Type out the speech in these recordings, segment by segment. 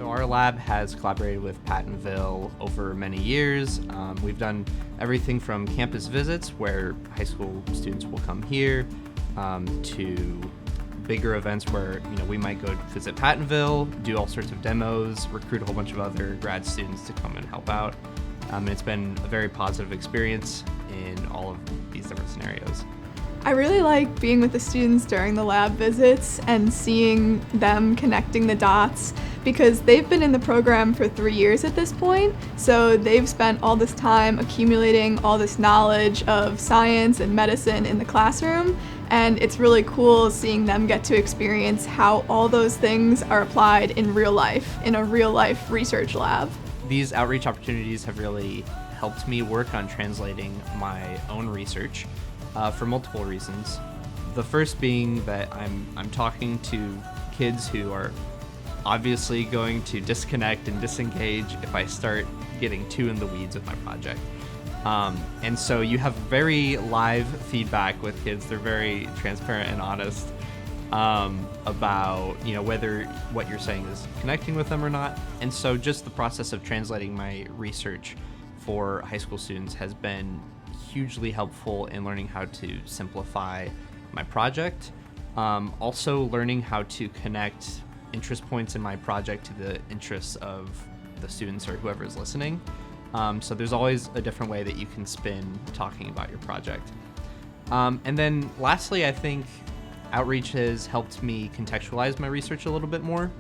So our lab has collaborated with Pattonville over many years. We've done everything from campus visits, where high school students will come here, to bigger events where we might go visit Pattonville, do all sorts of demos, recruit a whole bunch of other grad students to come and help out. And it's been a very positive experience in all of these different scenarios. I really like being with the students during the lab visits and seeing them connecting the dots, because they've been in the program for 3 years at this point, so they've spent all this time accumulating all this knowledge of science and medicine in the classroom, and it's really cool seeing them get to experience how all those things are applied in real life, in a real life research lab. These outreach opportunities have really helped me work on translating my own research for multiple reasons. The first being that I'm talking to kids who are obviously going to disconnect and disengage if I start getting too in the weeds with my project. And so you have very live feedback with kids. They're very transparent and honest about whether what you're saying is connecting with them or not. And so just the process of translating my research for high school students has been hugely helpful in learning how to simplify my project. Also learning how to connect interest points in my project to the interests of the students or whoever is listening. So there's always a different way that you can spin talking about your project. And then lastly, I think outreach has helped me contextualize my research a little bit more.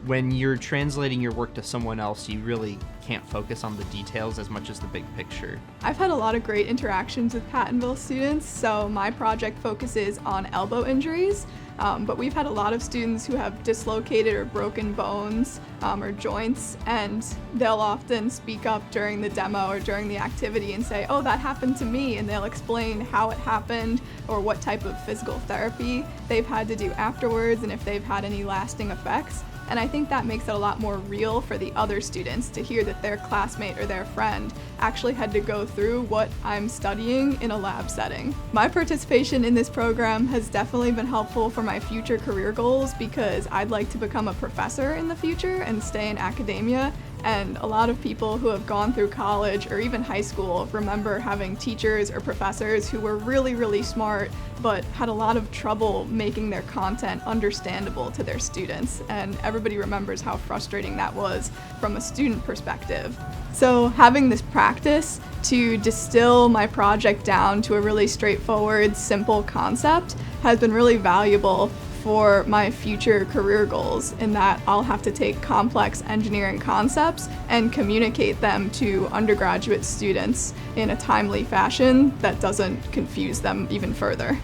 When you're translating your work to someone else, you really can't focus on the details as much as the big picture. I've had a lot of great interactions with Pattonville students, so my project focuses on elbow injuries, but we've had a lot of students who have dislocated or broken bones or joints, and they'll often speak up during the demo or during the activity and say, "Oh, that happened to me," and they'll explain how it happened or what type of physical therapy they've had to do afterwards and if they've had any lasting effects. And I think that makes it a lot more real for the other students to hear that their classmate or their friend actually had to go through what I'm studying in a lab setting. My participation in this program has definitely been helpful for my future career goals, because I'd like to become a professor in the future and stay in academia. And a lot of people who have gone through college or even high school remember having teachers or professors who were really, really smart, but had a lot of trouble making their content understandable to their students. And everybody remembers how frustrating that was from a student perspective. So having this practice to distill my project down to a really straightforward, simple concept has been really valuable for my future career goals, in that I'll have to take complex engineering concepts and communicate them to undergraduate students in a timely fashion that doesn't confuse them even further.